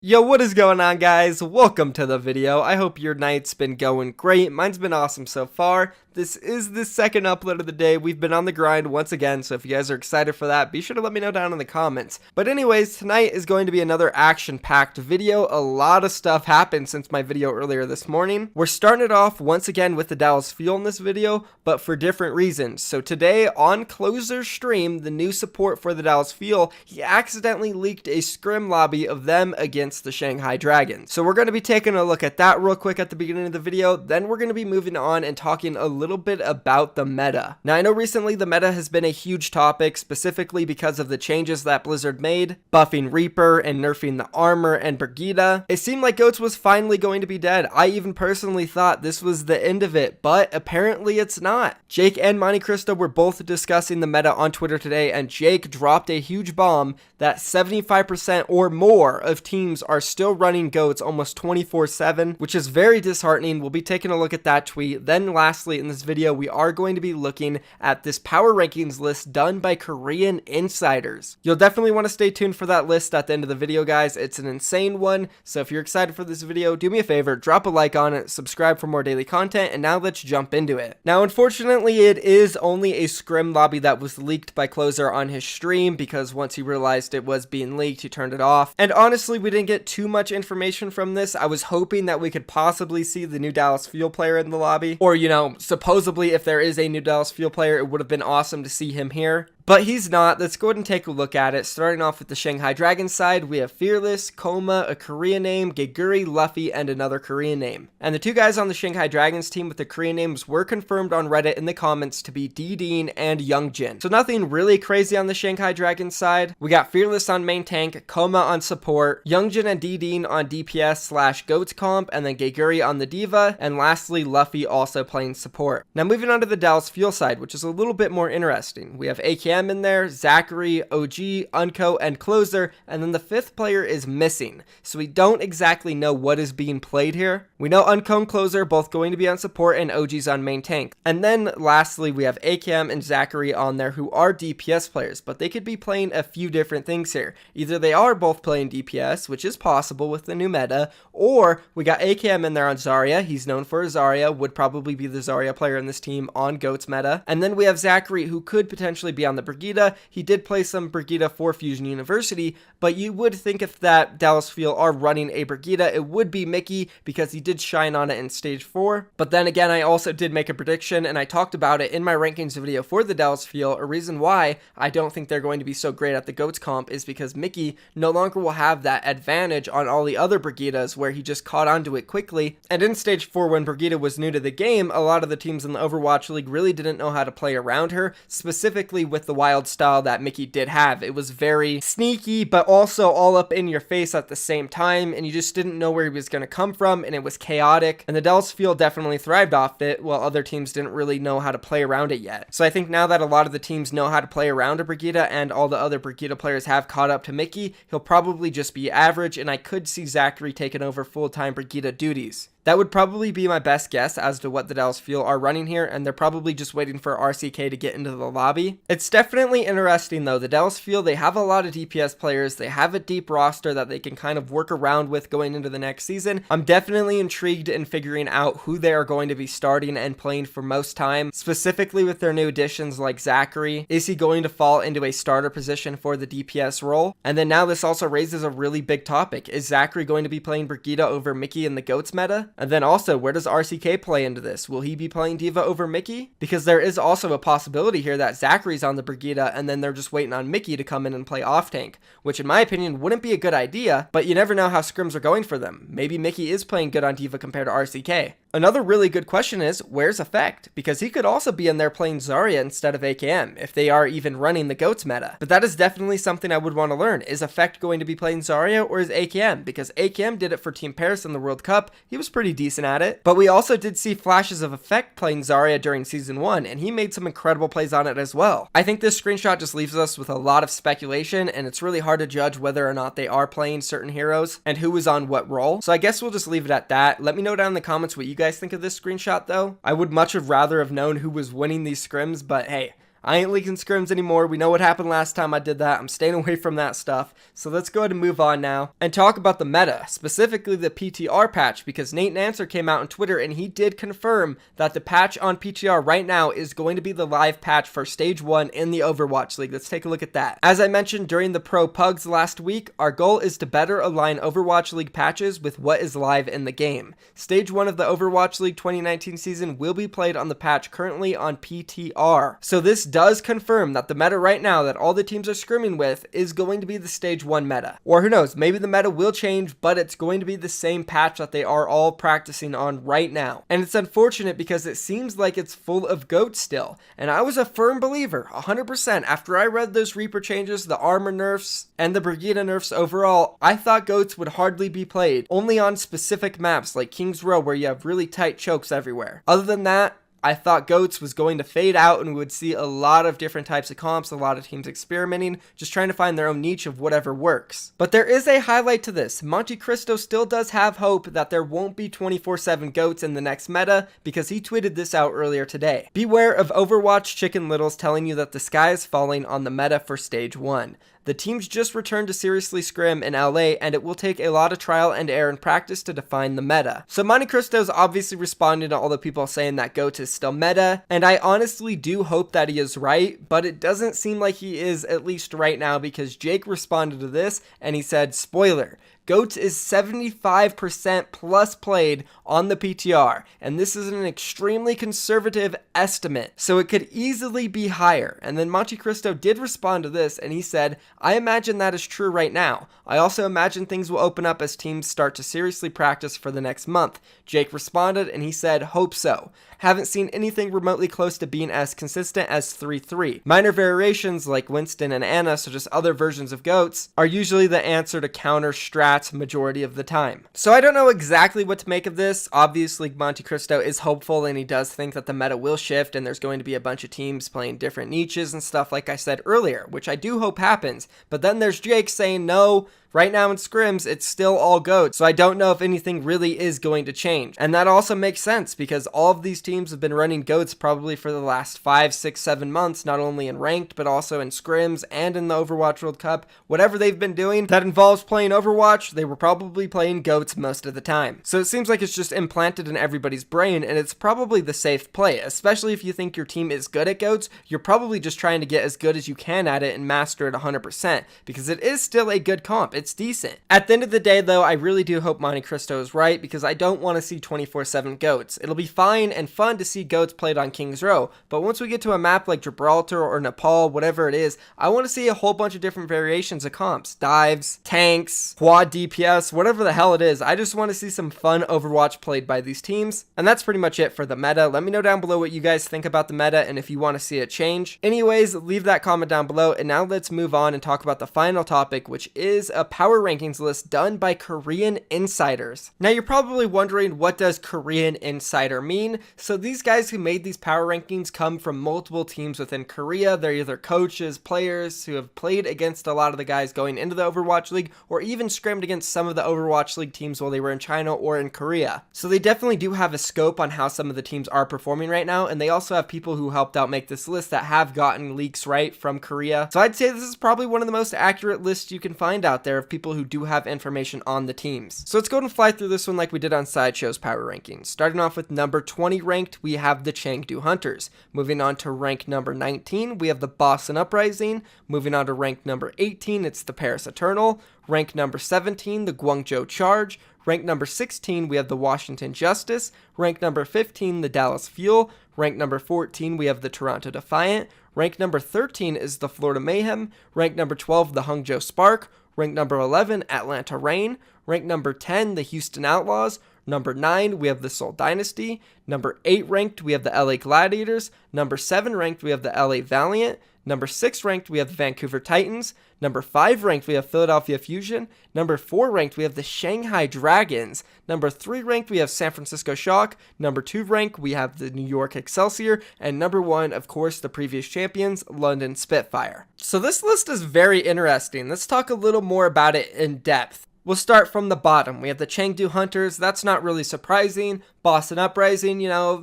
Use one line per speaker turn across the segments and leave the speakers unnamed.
Yo, what is going on, guys? Welcome to the video. I hope your night's been going great. Mine's been awesome so far. This is the second upload of the day. We've been on the grind once again, so if you guys are excited for that, be sure to let me know down in the comments. But anyways, tonight is going to be another action-packed video. A lot of stuff happened since my video earlier this morning. We're starting it off once again with the Dallas Fuel in this video, but for different reasons. So today on Closer's stream, the new support for the Dallas Fuel, he accidentally leaked a scrim lobby of them against the Shanghai Dragons. So we're going to be taking a look at that real quick at the beginning of the video. Then we're going to be moving on and talking a little bit about the meta. Now, I know recently the meta has been a huge topic, specifically because of the changes that Blizzard made, buffing Reaper and nerfing the armor and Brigida. It seemed like Goats was finally going to be dead. I even personally thought this was the end of it, but apparently it's not. Jake and Monte Cristo were both discussing the meta on Twitter today, and Jake dropped a huge bomb that 75% or more of teams are still running Goats almost 24/7, which is very disheartening. We'll be taking a look at that tweet. Then lastly, in this video, we are going to be looking at this power rankings list done by Korean insiders. You'll definitely want to stay tuned for that list at the end of the video, guys. It's an insane one. So if you're excited for this video, do me a favor, drop a like on it, subscribe for more daily content, and now let's jump into it. Now, unfortunately, it is only a scrim lobby that was leaked by Closer on his stream, because once he realized it was being leaked, he turned it off. And honestly, we didn't get too much information from this. I was hoping that we could possibly see the new Dallas Fuel player in the lobby, or, you know, supposedly if there is a new Dallas Fuel player, it would have been awesome to see him here. But he's not. Let's go ahead and take a look at it. Starting off with the Shanghai Dragons side, we have Fearless, Koma, a Korean name, Geguri, Luffy, and another Korean name. And the two guys on the Shanghai Dragons team with the Korean names were confirmed on Reddit in the comments to be D-Dean and Youngjin. So nothing really crazy on the Shanghai Dragons side. We got Fearless on main tank, Koma on support, Youngjin and D-Dean on DPS/Goats comp, and then Geguri on the Diva, and lastly, Luffy also playing support. Now moving on to the Dallas Fuel side, which is a little bit more interesting. We have AKM in there, Zachary, OG, Unco, and Closer, and then the fifth player is missing. So we don't exactly know what is being played here. We know Unco and Closer are both going to be on support and OG's on main tank. And then lastly, we have AKM and Zachary on there who are DPS players, but they could be playing a few different things here. Either they are both playing DPS, which is possible with the new meta, or we got AKM in there on Zarya. He's known for Zarya, would probably be the Zarya player in this team on Goats meta. And then we have Zachary, who could potentially be on the Brigida. He did play some Brigida for Fusion University, but you would think if that Dallas Fuel are running a Brigida, it would be Mickey, because he did shine on it in stage 4. But then again, I also did make a prediction, and I talked about it in my rankings video for the Dallas Fuel. A reason why I don't think they're going to be so great at the Goats comp is because Mickey no longer will have that advantage on all the other Brigidas where he just caught onto it quickly. And in stage 4, when Brigida was new to the game, a lot of the teams in the Overwatch League really didn't know how to play around her, specifically with the wild style that Mickey did have. It was very sneaky, but also all up in your face at the same time, and you just didn't know where he was going to come from, and it was chaotic. And the Dallas Fuel definitely thrived off it, while other teams didn't really know how to play around it yet. So I think now that a lot of the teams know how to play around a Brigida, and all the other Brigida players have caught up to Mickey, he'll probably just be average, and I could see Zachary taking over full-time Brigida duties. That would probably be my best guess as to what the Dallas Fuel are running here, and they're probably just waiting for RCK to get into the lobby. It's definitely interesting though. The Dallas Fuel, they have a lot of DPS players. They have a deep roster that they can kind of work around with going into the next season. I'm definitely intrigued in figuring out who they are going to be starting and playing for most time, specifically with their new additions like Zachary. Is he going to fall into a starter position for the DPS role? And then now this also raises a really big topic. Is Zachary going to be playing Brigida over Mickey in the Goats meta? And then also, where does RCK play into this? Will he be playing Diva over Mickey? Because there is also a possibility here that Zachary's on the Brigida and then they're just waiting on Mickey to come in and play off tank, which in my opinion wouldn't be a good idea, but you never know how scrims are going for them. Maybe Mickey is playing good on Diva compared to RCK. Another really good question is, where's Effect? Because he could also be in there playing Zarya instead of AKM, if they are even running the Goats meta. But that is definitely something I would want to learn. Is Effect going to be playing Zarya, or is AKM? Because AKM did it for Team Paris in the World Cup. He was pretty decent at it. But we also did see flashes of Effect playing Zarya during Season 1, and he made some incredible plays on it as well. I think this screenshot just leaves us with a lot of speculation, and it's really hard to judge whether or not they are playing certain heroes and who is on what role. So I guess we'll just leave it at that. Let me know down in the comments what you guys think of this screenshot though. I would much have rather have known who was winning these scrims, but hey, I ain't leaking scrims anymore. We know what happened last time I did that. I'm staying away from that stuff. So let's go ahead and move on now and talk about the meta, specifically the PTR patch, because Nate Nancer came out on Twitter and he did confirm that the patch on PTR right now is going to be the live patch for Stage 1 in the Overwatch League. Let's take a look at that. As I mentioned during the Pro Pugs last week, our goal is to better align Overwatch League patches with what is live in the game. Stage 1 of the Overwatch League 2019 season will be played on the patch currently on PTR. So this does confirm that the meta right now that all the teams are scrimming with is going to be the Stage 1 meta. Or who knows, maybe the meta will change, but it's going to be the same patch that they are all practicing on right now. And it's unfortunate because it seems like it's full of goats still. And I was a firm believer, 100%, after I read those Reaper changes, the armor nerfs, and the Brigida nerfs overall, I thought goats would hardly be played, only on specific maps like King's Row where you have really tight chokes everywhere. Other than that, I thought GOATS was going to fade out and we would see a lot of different types of comps, a lot of teams experimenting, just trying to find their own niche of whatever works. But there is a highlight to this. Monte Cristo still does have hope that there won't be 24/7 GOATS in the next meta because he tweeted this out earlier today. Beware of Overwatch Chicken Littles telling you that the sky is falling on the meta for Stage 1. The teams just returned to seriously scrim in LA and it will take a lot of trial and error and practice to define the meta. So Monte Cristo's obviously responding to all the people saying that GOATS is still meta, and I honestly do hope that he is right, but it doesn't seem like he is, at least right now, because Jake responded to this and he said, spoiler, GOATS is 75% plus played on the PTR, and this is an extremely conservative estimate, so it could easily be higher. And then Monte Cristo did respond to this, and he said, I imagine that is true right now. I also imagine things will open up as teams start to seriously practice for the next month. Jake responded, and he said, hope so. Haven't seen anything remotely close to being as consistent as 3-3. Minor variations like Winston and Anna, so just other versions of GOATS, are usually the answer to counter strats majority of the time. So I don't know exactly what to make of this. Obviously, Monte Cristo is hopeful and he does think that the meta will shift and there's going to be a bunch of teams playing different niches and stuff like I said earlier, which I do hope happens. But then there's Jake saying no. Right now in scrims, it's still all GOATs, so I don't know if anything really is going to change. And that also makes sense because all of these teams have been running GOATs probably for the last 5, 6, 7 months, not only in ranked, but also in scrims and in the Overwatch World Cup. Whatever they've been doing that involves playing Overwatch, they were probably playing GOATs most of the time. So it seems like it's just implanted in everybody's brain, and it's probably the safe play, especially if you think your team is good at GOATs. You're probably just trying to get as good as you can at it and master it 100%, because it is still a good comp. It's decent. At the end of the day, though, I really do hope Monte Cristo is right because I don't want to see 24/7 GOATs. It'll be fine and fun to see GOATs played on King's Row, but once we get to a map like Gibraltar or Nepal, whatever it is, I want to see a whole bunch of different variations of comps. Dives, tanks, quad DPS, whatever the hell it is. I just want to see some fun Overwatch played by these teams, and that's pretty much it for the meta. Let me know down below what you guys think about the meta and if you want to see it change. Anyways, leave that comment down below, and now let's move on and talk about the final topic, which is a power rankings list done by Korean insiders. Now you're probably wondering, what does Korean insider mean? So these guys who made these power rankings come from multiple teams within Korea. They're either coaches, players who have played against a lot of the guys going into the Overwatch League, or even scrimmed against some of the Overwatch League teams while they were in China or in Korea. So they definitely do have a scope on how some of the teams are performing right now, and they also have people who helped out make this list that have gotten leaks right from Korea. So I'd say this is probably one of the most accurate lists you can find out there of people who do have information on the teams. So let's go and fly through this one like we did on Sideshow's power rankings. Starting off with number 20 ranked, we have the Chengdu Hunters. Moving on to rank number 19, we have the Boston Uprising. Moving on to rank number 18, it's the Paris Eternal. Rank number 17, the Guangzhou Charge. Rank number 16, we have the Washington Justice. Rank number 15, the Dallas Fuel. Rank number 14, we have the Toronto Defiant. Rank number 13 is the Florida Mayhem. Rank number 12, the Hangzhou Spark. Rank number 11, Atlanta Reign. Rank number 10, the Houston Outlaws. Number 9, we have the Seoul Dynasty. Number 8 ranked, we have the LA Gladiators. Number 7 ranked, we have the LA Valiant. Number 6 ranked, we have the Vancouver Titans. Number 5 ranked, we have Philadelphia Fusion. Number 4 ranked, we have the Shanghai Dragons. Number 3 ranked, we have San Francisco Shock. Number 2 ranked, we have the New York Excelsior. And number 1, of course, the previous champions, London Spitfire. So this list is very interesting. Let's talk a little more about it in depth. We'll start from the bottom. We have the Chengdu Hunters. That's not really surprising. Boston Uprising,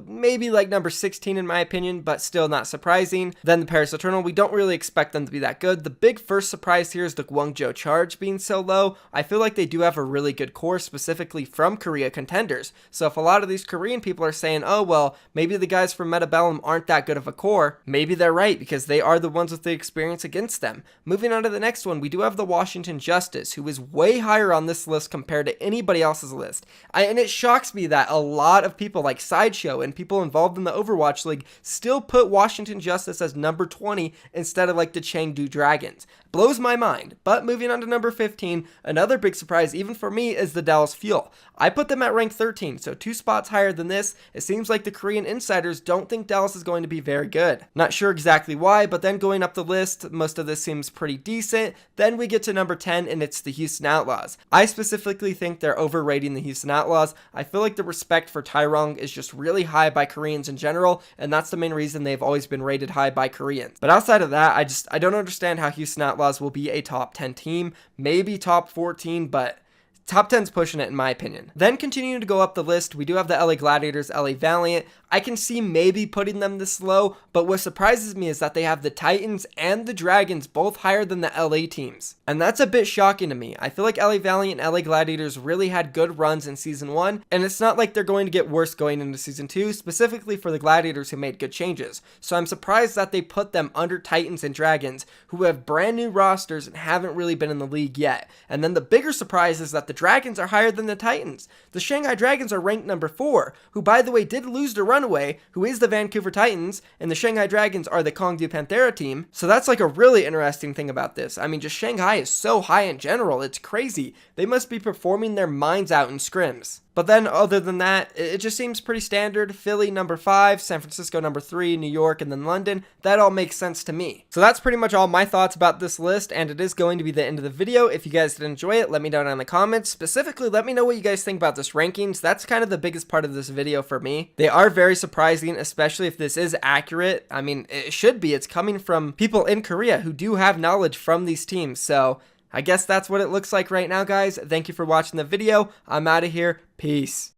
maybe like number 16 in my opinion, but still not surprising. Then the Paris Eternal, we don't really expect them to be that good. The big first surprise here is the Guangzhou Charge being so low. I feel like they do have a really good core, specifically from Korea contenders. So if a lot of these Korean people are saying, oh, well, maybe the guys from Metabellum aren't that good of a core, maybe they're right because they are the ones with the experience against them. Moving on to the next one, we do have the Washington Justice, who is way higher on this list compared to anybody else's list. And it shocks me that a lot of people like Sideshow and people involved in the Overwatch League still put Washington Justice as number 20 instead of like the Chengdu Dragons. Blows my mind. But moving on to number 15, another big surprise even for me is the Dallas Fuel. I put them at rank 13, so 2 spots higher than this. It seems like the Korean insiders don't think Dallas is going to be very good. Not sure exactly why, but then going up the list, most of this seems pretty decent. Then we get to number 10 and it's the Houston Outlaws. I specifically think they're overrating the Houston Outlaws. I feel like the respect for Tyrong is just really high by Koreans in general, and that's the main reason they've always been rated high by Koreans. But outside of that, I don't understand how Houston Outlaws will be a top 10 team, maybe top 14, but top 10's pushing it in my opinion. Then continuing to go up the list, we do have the LA Gladiators, LA Valiant. I can see maybe putting them this low, but what surprises me is that they have the Titans and the Dragons both higher than the LA teams. And that's a bit shocking to me. I feel like LA Valiant and LA Gladiators really had good runs in Season 1, and it's not like they're going to get worse going into Season 2, specifically for the Gladiators who made good changes. So I'm surprised that they put them under Titans and Dragons, who have brand new rosters and haven't really been in the league yet. And then the bigger surprise is that the Dragons are higher than the Titans. The Shanghai Dragons are ranked number 4, who by the way did lose to Runaway, who is the Vancouver Titans, and the Shanghai Dragons are the Kongdu Panthera team. So that's like a really interesting thing about this. I mean, just Shanghai is so high in general, it's crazy. They must be performing their minds out in scrims. But then other than that, it just seems pretty standard. Philly number 5, San Francisco number 3, New York, and then London. That all makes sense to me. So that's pretty much all my thoughts about this list, and it is going to be the end of the video. If you guys did enjoy it, let me know down in the comments. Specifically, let me know what you guys think about this rankings. That's kind of the biggest part of this video for me. They are very surprising, especially if this is accurate. I mean, it should be. It's coming from people in Korea who do have knowledge from these teams. So I guess that's what it looks like right now, guys. Thank you for watching the video. I'm out of here. Peace.